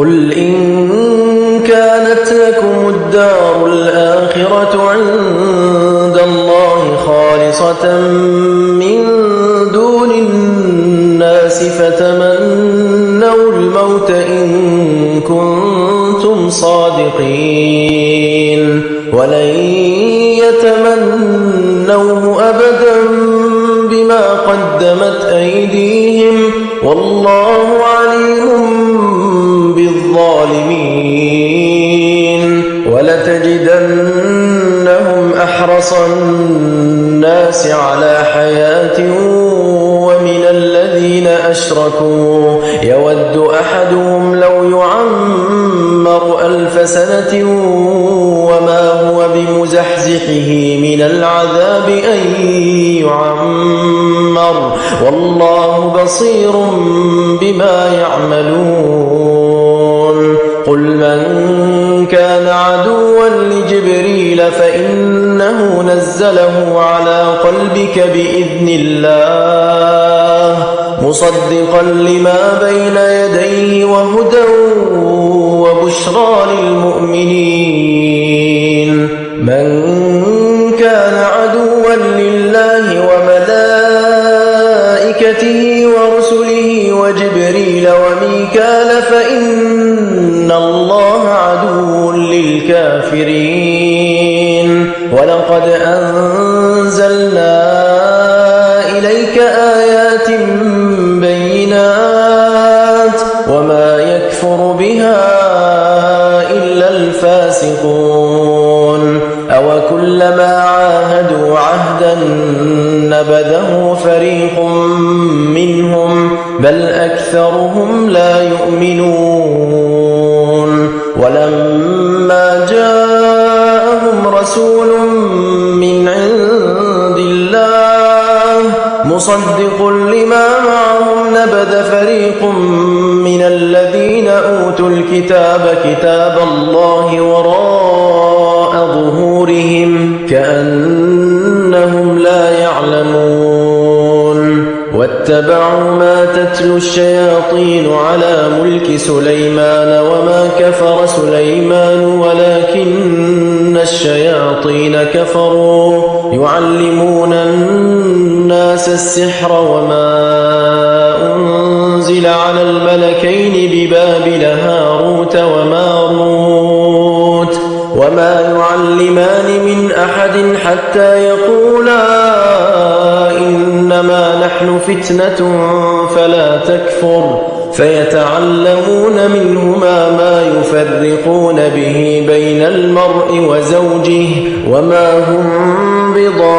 قل إن كانت لكم الدار الآخرة عند الله خالصة من دون الناس فتمنوا الموت إن كنتم صادقين ولن يتمنوه أبدا بما قدمت أيديهم والله عليم بالظالمين ولتجدنهم أحرص الناس على حياة ومن الذين أشركوا يود أحدهم لو يعمر 1000 سنة وما هو بمزحزحه من العذاب أن يعمر والله بصير بما يعملون قل من كان عدوا لجبريل فإنه نزله على قلبك بإذن الله مصدقا لما بين يديه وهدى وبشرى للمؤمنين من كان عدوا لله وملائكته ورسله وجبريل وميكال فإن الله عدو للكافرين ولقد أنزلنا إليك آيات بينات وما يكفر بها إلا الفاسقون أوكلما عاهدوا عهدا نبذه فريق منهم بل أكثرهم لا يؤمنون ولما جاءهم رسول من عند الله مصدق لما معهم نبذ فريق من الذين أوتوا الكتاب كتاب الله وراء ظهورهم كأنهم لا يعلمون واتبعوا ما تتلو الشياطين على ملك سليمان وما كفر سليمان ولكن الشياطين كفروا يعلمون الناس السحر وما أنزل على الملكين ببابل هاروت وماروت وما يعلمان من أحد حتى يقولا إنما نحن فتنة فلا تكفر فيتعلمون منهما ما يفرقون به بين المرء وزوجه وما هم بضارين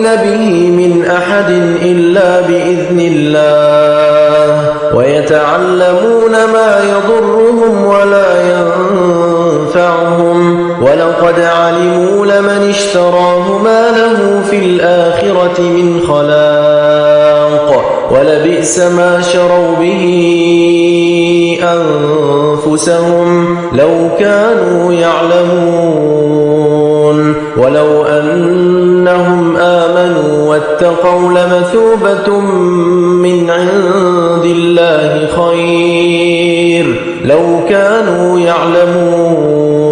به من أحد إلا بإذن الله ويتعلمون ما يضرهم ولا ينفعهم ولقد علموا لمن اشتراه ما له في الآخرة من خلاق ولبئس ما شروا به أنفسهم لو كانوا يعلمون ولو أنهم آمنوا واتقوا لمثوبة من عند الله خير لو كانوا يعلمون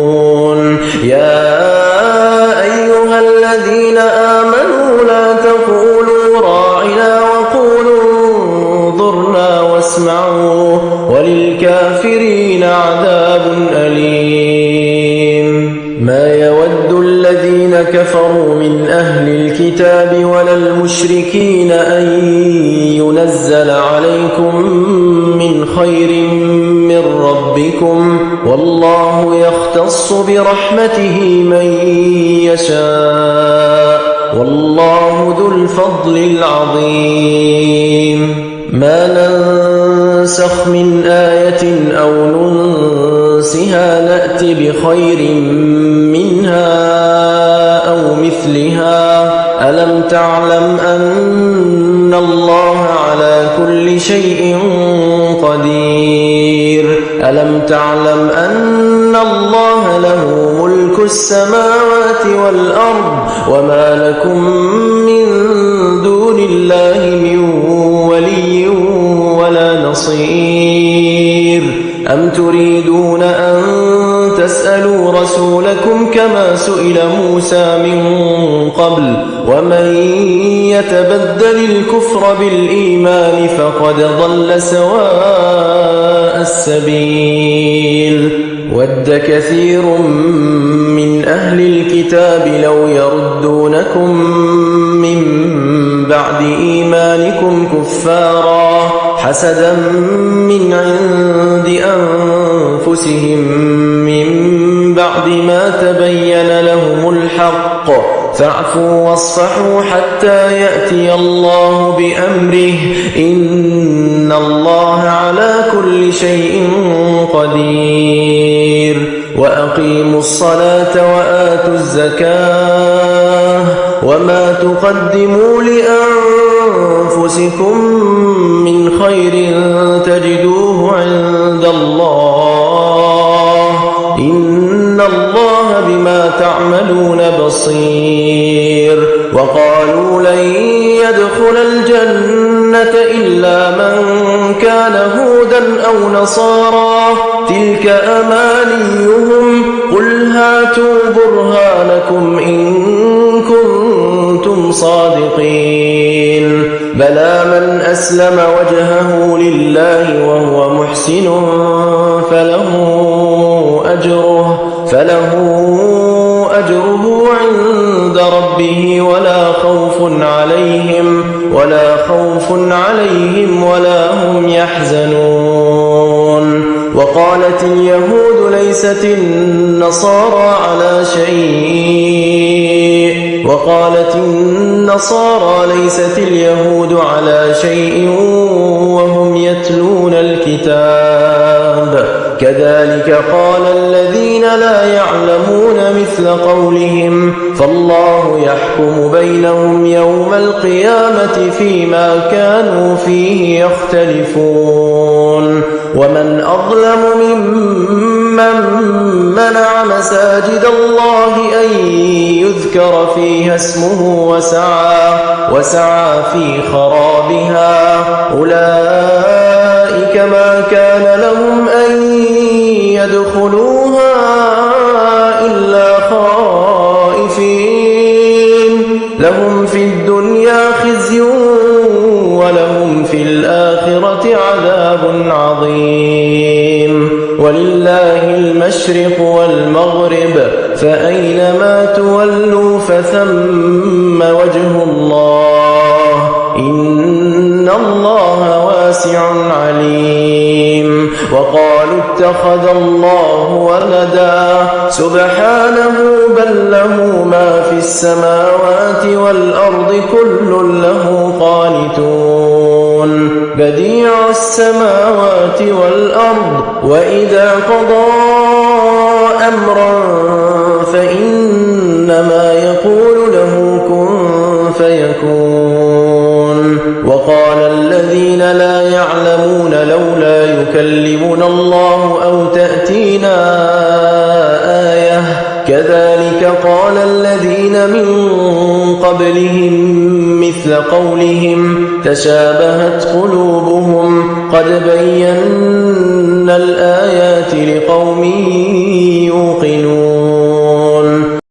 يا أيها الذين آمنوا لا تقولوا راعنا وقولوا انظرنا واسمعوا وللكافرين عذاب أليم ما يود الذين كفروا من أهل الكتاب ولا المشركين أن ينزل عليكم من خير من ربكم والله يختص برحمته من يشاء والله ذو الفضل العظيم ما ننسخ من آية أو ننسها نأت بخير منها أو مثلها ألم تعلم أن الله على كل شيء قدير ألم تعلم أن الله له ملك السماوات والأرض وما لكم من دون الله من ولي ولا نصير أم تريدون أن تسألوا رسولكم كما سئل موسى من قبل ومن يتبدل الكفر بالإيمان فقد ضل سواء السبيل ود كثير من أهل الكتاب لو يردونكم من بعد إيمانكم كفارا حسدا من عند أنفسهم من بعد ما تبين لهم الحق فاعفوا واصفحوا حتى يأتي الله بأمره إن الله على كل شيء قدير وأقيموا الصلاة وآتوا الزكاة وما تقدموا لأنفسكم من خير تجدوه عند الله إن الله بما تعملون بصير وقالوا لن يدخل الجنة إلا من كان هودا أو نصارى تلك أمانيهم قل هاتوا برهانكم إن كنتم صادقين بلى من أسلم وجهه لله وهو محسن فله أجره عند ربه ولا خوف عليهم ولا هم يحزنون وقالت اليهود ليست النصارى على شيء وهم يتلون الكتاب كذلك قال الذين لا يعلمون مثل قولهم فالله يحكم بينهم يوم القيامة فيما كانوا فيه يختلفون ومن أظلم ممن منع مساجد الله أن يذكر فيها اسمه وسعى في خرابها أولئك ما كان لهم أن يدخلوها إلا خائفين لهم في الدنيا خزي ولهم في الآخرة عذاب عظيم ولله المشرق والمغرب فأينما تولوا فثم وجه الله إن الله واسع عليم وقالوا اتخذ الله ولدا سبحانه بل له ما في السماوات والأرض كل له قانتون بديع السماوات والأرض وإذا قضى أمرا فإنما يقول له كن فيكون وقال الذين لا يعلمون لولا يكلمنا الله أو تأتينا آية كذلك قال الذين من قبلهم مثل قولهم تشابهت قلوبهم قد بينا الآيات لقوم